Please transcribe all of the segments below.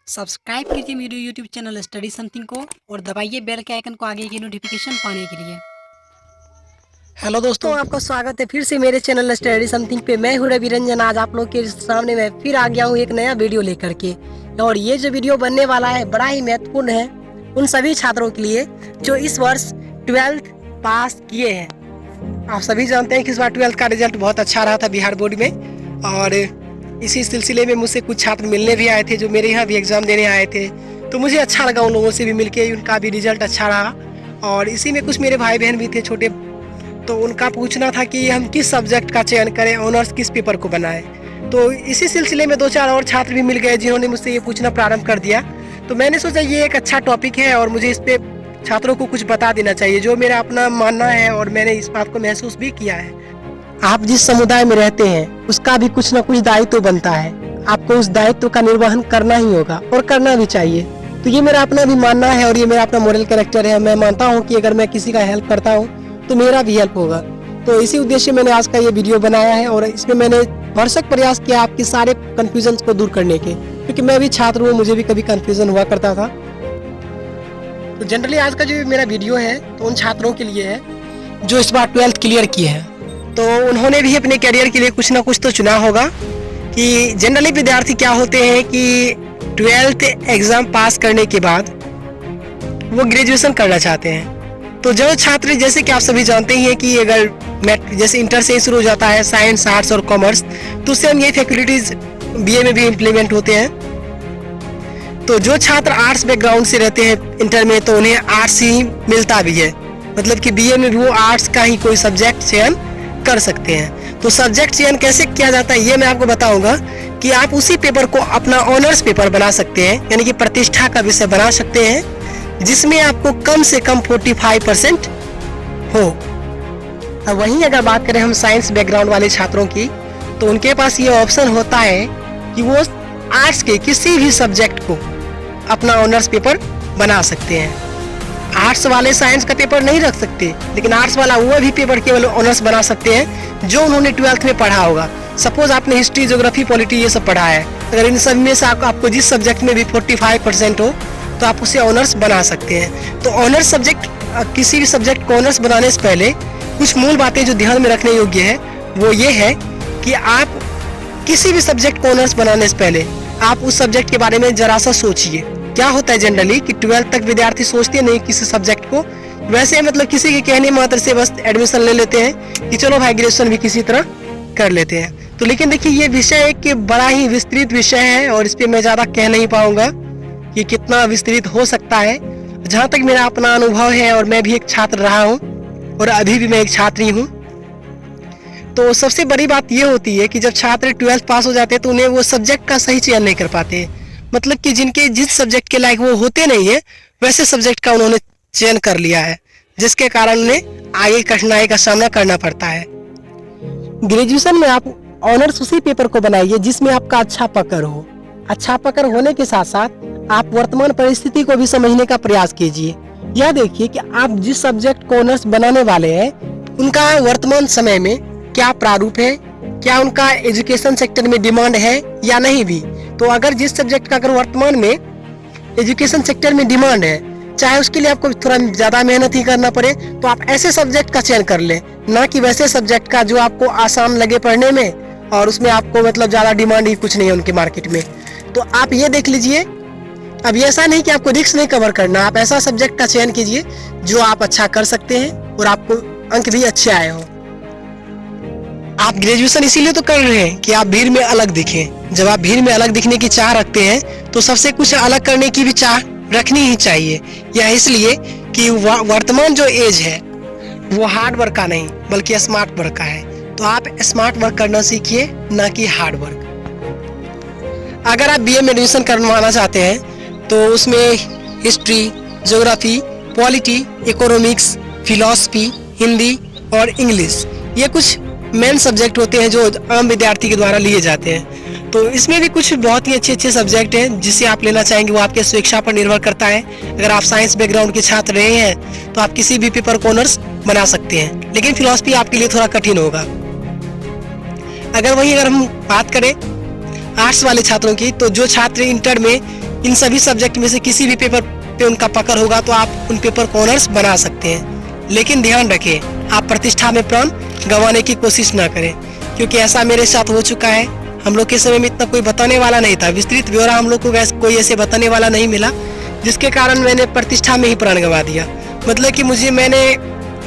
Subscribe कीजिए मेरे YouTube channel study something को और दबाइए बेल के आइकन को आगे की नोटिफिकेशन पाने के लिए। हेलो दोस्तों, आपका स्वागत है फिर से मेरे चैनल स्टडी समथिंग पे। मैं हूँ रवि रंजन। आज आप लोग के सामने मैं फिर आ गया हूँ एक नया वीडियो लेकर के। और ये जो वीडियो बनने वाला है बड़ा ही महत्वपूर्ण है उन सभी छात्रों के लिए जो इस वर्ष 12th पास किए हैं। आप सभी जानते हैं कि इस बार 12th का रिजल्ट बहुत अच्छा रहा था बिहार बोर्ड में, और इसी सिलसिले में मुझसे कुछ छात्र मिलने भी आए थे जो मेरे यहाँ भी एग्ज़ाम देने आए थे। तो मुझे अच्छा लगा उन लोगों से भी मिलके, उनका भी रिजल्ट अच्छा रहा। और इसी में कुछ मेरे भाई बहन भी थे छोटे, तो उनका पूछना था कि हम किस सब्जेक्ट का चयन करें, ऑनर्स किस पेपर को बनाएं। तो इसी सिलसिले में 2-4 और छात्र भी मिल गए जिन्होंने मुझसे ये पूछना प्रारंभ कर दिया। तो मैंने सोचा ये एक अच्छा टॉपिक है और मुझे इस पे छात्रों को कुछ बता देना चाहिए, जो मेरा अपना मानना है और मैंने इस बात को महसूस भी किया है। आप जिस समुदाय में रहते हैं उसका भी कुछ ना कुछ दायित्व बनता है। आपको उस दायित्व का निर्वहन करना ही होगा और करना भी चाहिए। तो ये मेरा अपना भी मानना है और ये मेरा अपना मॉरल कैरेक्टर है। मैं मानता हूँ कि अगर मैं किसी का हेल्प करता हूँ तो मेरा भी हेल्प होगा। तो इसी उद्देश्य मैंने आज का ये वीडियो बनाया है और इसमें मैंने भरसक प्रयास किया आपके सारे कंफ्यूजन को दूर करने के, क्योंकि मैं भी छात्र हूँ, मुझे भी कभी कंफ्यूजन हुआ करता था। तो जनरली आज का जो मेरा वीडियो है तो उन छात्रों के लिए है जो इस बार 12th क्लियर किए हैं। तो उन्होंने भी अपने करियर के लिए कुछ ना कुछ तो चुना होगा। कि जनरली विद्यार्थी क्या होते हैं कि 12th एग्ज़ाम पास करने के बाद वो ग्रेजुएशन करना चाहते हैं। तो जो छात्र, जैसे कि आप सभी जानते ही हैं कि अगर जैसे इंटर से शुरू हो जाता है साइंस, आर्ट्स और कॉमर्स, तो सेम ये फैकल्टीज बीए में भी इम्प्लीमेंट होते हैं। तो जो छात्र आर्ट्स बैकग्राउंड से रहते हैं इंटर में, तो उन्हें आर्ट्स ही मिलता भी है, मतलब कि बीए में भी वो आर्ट्स का ही कोई सब्जेक्ट चयन कर सकते हैं। तो सब्जेक्ट चयन कैसे किया जाता है ये मैं आपको बताऊंगा। कि आप उसी पेपर को अपना ऑनर्स पेपर बना सकते हैं, यानी कि प्रतिष्ठा का विषय बना सकते हैं, जिसमें आपको कम से कम 45% हो। अब वहीं अगर बात करें हम साइंस बैकग्राउंड वाले छात्रों की, तो उनके पास ये ऑप्शन होता है कि वो आर्ट्स के किसी भी सब्जेक्ट को अपना ऑनर्स पेपर बना सकते हैं। आर्ट्स वाले साइंस का पेपर नहीं रख सकते, लेकिन आर्ट्स वाला वो भी पेपर केवल ऑनर्स बना सकते हैं जो उन्होंने 12th में पढ़ा होगा। सपोज आपने हिस्ट्री, ज्योग्राफी, पॉलिटी ये सब पढ़ा है, अगर इन सब में से आपको जिस सब्जेक्ट में भी 45% हो तो आप उसे ऑनर्स बना सकते हैं। तो ऑनर्स सब्जेक्ट, किसी भी सब्जेक्ट को ऑनर्स बनाने से पहले कुछ मूल बातें जो ध्यान में रखने योग्य है वो ये है कि आप किसी भी सब्जेक्ट को ऑनर्स बनाने से पहले आप उस सब्जेक्ट के बारे में जरा सा सोचिए। क्या होता है जनरली कि 12th तक विद्यार्थी सोचते नहीं किसी सब्जेक्ट को, वैसे मतलब किसी के कहने मात्र से बस एडमिशन ले लेते हैं कि चलो भाई ग्रेजुएशन भी किसी तरह कर लेते हैं। तो लेकिन देखिए ये विषय एक बड़ा ही विस्तृत विषय है और इस पर मैं ज़्यादा कह नहीं पाऊँगा कि कितना विस्तृत हो सकता है। जहाँ तक मेरा अपना अनुभव है, और मैं भी एक छात्र रहा हूँ और अभी भी मैं एक छात्री हूँ, तो सबसे बड़ी बात ये होती है कि जब छात्र 12th पास हो जाते हैं तो उन्हें वो सब्जेक्ट का सही चयन नहीं कर पाते। मतलब कि जिस सब्जेक्ट के लायक वो होते नहीं है वैसे सब्जेक्ट का उन्होंने चयन कर लिया है, जिसके कारण उन्हें आगे कठिनाई का सामना करना पड़ता है। ग्रेजुएशन में आप ऑनर्स उसी पेपर को बनाइए जिसमें आपका अच्छा पकड़ हो। अच्छा पकड़ होने के साथ साथ आप वर्तमान परिस्थिति को भी समझने का प्रयास कीजिए। यह देखिए कि आप जिस सब्जेक्ट को ऑनर्स बनाने वाले हैं उनका वर्तमान समय में क्या प्रारूप है, क्या उनका एजुकेशन सेक्टर में डिमांड है या नहीं भी। तो अगर जिस सब्जेक्ट का अगर वर्तमान में एजुकेशन सेक्टर में डिमांड है, चाहे उसके लिए आपको थोड़ा ज़्यादा मेहनत ही करना पड़े, तो आप ऐसे सब्जेक्ट का चयन कर लें, ना कि वैसे सब्जेक्ट का जो आपको आसान लगे पढ़ने में और उसमें आपको मतलब ज़्यादा डिमांड ही कुछ नहीं है उनके मार्केट में। तो आप ये देख लीजिए। अब ये ऐसा नहीं कि आपको रिस्क नहीं कवर करना, आप ऐसा सब्जेक्ट का चयन कीजिए जो आप अच्छा कर सकते हैं और आपको अंक भी अच्छे आए हों। आप ग्रेजुएशन इसीलिए तो कर रहे हैं कि आप भीड़ में अलग दिखें। जब आप भीड़ में अलग दिखने की चाह रखते हैं तो सबसे कुछ अलग करने की भी चाह रखनी ही चाहिए। यह इसलिए कि वर्तमान जो एज है वो हार्ड वर्क का नहीं बल्कि स्मार्ट वर्क का है। तो आप स्मार्ट वर्क करना सीखिए, ना कि हार्ड वर्क। अगर आप बीए में एडमिशन करवाना चाहते हैं तो उसमें history, geography, polity, economics, philosophy, Hindi और इंग्लिश, ये कुछ मेन सब्जेक्ट होते हैं जो आम विद्यार्थी के द्वारा लिए जाते हैं। तो इसमें भी कुछ बहुत ही अच्छे सब्जेक्ट हैं जिसे आप लेना चाहेंगे, वो आपके स्वेच्छा पर निर्भर करता है। अगर आप साइंस बैकग्राउंड के छात्र रहे हैं तो आप किसी भी पेपर को ऑनर्स बना सकते हैं, लेकिन फिलॉसफी आपके लिए थोड़ा कठिन होगा। अगर हम बात करें आर्ट्स वाले छात्रों की, तो जो छात्र इंटर में इन सभी सब्जेक्ट में से किसी भी पेपर पे उनका पकड़ होगा तो आप उन पेपर को ऑनर्स बना सकते हैं। लेकिन ध्यान रखें, आप प्रतिष्ठा में प्राण गंवाने की कोशिश ना करें, क्योंकि ऐसा मेरे साथ हो चुका है। हम लोग के समय में इतना कोई बताने वाला नहीं था, विस्तृत ब्यौरा हम लोग को कोई ऐसे बताने वाला नहीं मिला, जिसके कारण मैंने प्रतिष्ठा में ही प्राण गंवा दिया। मतलब कि मैंने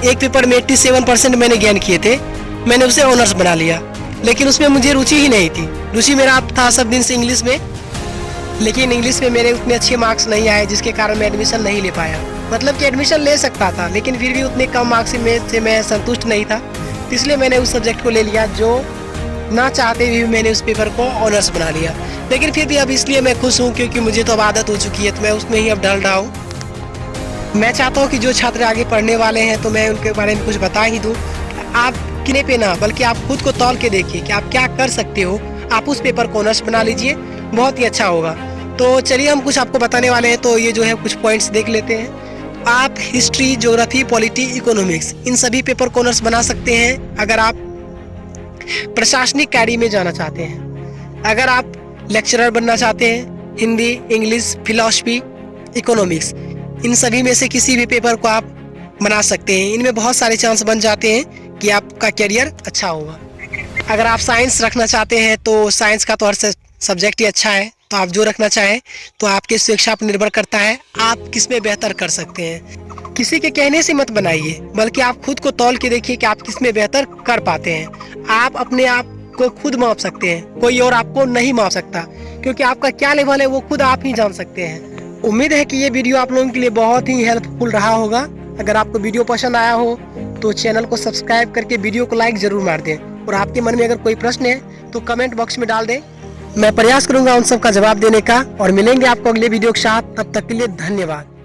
एक पेपर में 87% मैंने गेन किए थे, मैंने उसे ऑनर्स बना लिया, लेकिन उसमें मुझे रुचि ही नहीं थी। रुचि मेरा था सब दिन से इंग्लिश में, लेकिन इंग्लिश में मेरे उतने अच्छे मार्क्स नहीं आए, जिसके कारण मैं एडमिशन नहीं ले पाया। मतलब कि एडमिशन ले सकता था, लेकिन फिर भी उतने कम मार्क्स से मैं संतुष्ट नहीं था, इसलिए मैंने उस सब्जेक्ट को ले लिया जो ना चाहते भी मैंने उस पेपर को ऑनर्स बना लिया। लेकिन फिर भी अब इसलिए मैं खुश हूँ, क्योंकि मुझे तो अब आदत हो चुकी है, तो मैं उसमें ही अब ढल रहा हूँ। मैं चाहता हूँ कि जो छात्र आगे पढ़ने वाले हैं तो मैं उनके बारे में कुछ बता ही दूँ। आप किने पे ना, बल्कि आप खुद को तौल के देखिए कि आप क्या कर सकते हो। आप उस पेपर को ऑनर्स बना लीजिए, बहुत ही अच्छा होगा। तो चलिए हम कुछ आपको बताने वाले हैं। तो ये जो है कुछ पॉइंट्स देख लेते हैं। आप हिस्ट्री, ज्योग्राफी, पॉलिटी, इकोनॉमिक्स इन सभी पेपर को ऑनर्स बना सकते हैं अगर आप प्रशासनिक कार्य में जाना चाहते हैं। अगर आप लेक्चरर बनना चाहते हैं, हिंदी, इंग्लिश, फिलॉसफी, इकोनॉमिक्स इन सभी में से किसी भी पेपर को आप बना सकते हैं। इनमें बहुत सारे चांस बन जाते हैं कि आपका करियर अच्छा होगा। अगर आप साइंस रखना चाहते हैं तो साइंस का तो हर सब्जेक्ट ही अच्छा है, तो आप जो रखना चाहें, तो आपके स्वेच्छा पर निर्भर करता है आप किस में बेहतर कर सकते हैं। किसी के कहने से मत बनाइए, बल्कि आप खुद को तौल के देखिए कि आप किस में बेहतर कर पाते हैं। आप अपने आप को खुद माप सकते हैं, कोई और आपको नहीं माप सकता, क्योंकि आपका क्या लेवल है वो खुद आप ही जान सकते हैं। उम्मीद है कि ये वीडियो आप लोगों के लिए बहुत ही हेल्पफुल रहा होगा। अगर आपको वीडियो पसंद आया हो तो चैनल को सब्सक्राइब करके वीडियो को लाइक जरूर मार दें, और आपके मन में अगर कोई प्रश्न है तो कमेंट बॉक्स में डाल दें। मैं प्रयास करूंगा उन सब का जवाब देने का, और मिलेंगे आपको अगले वीडियो के साथ। तब तक के लिए धन्यवाद।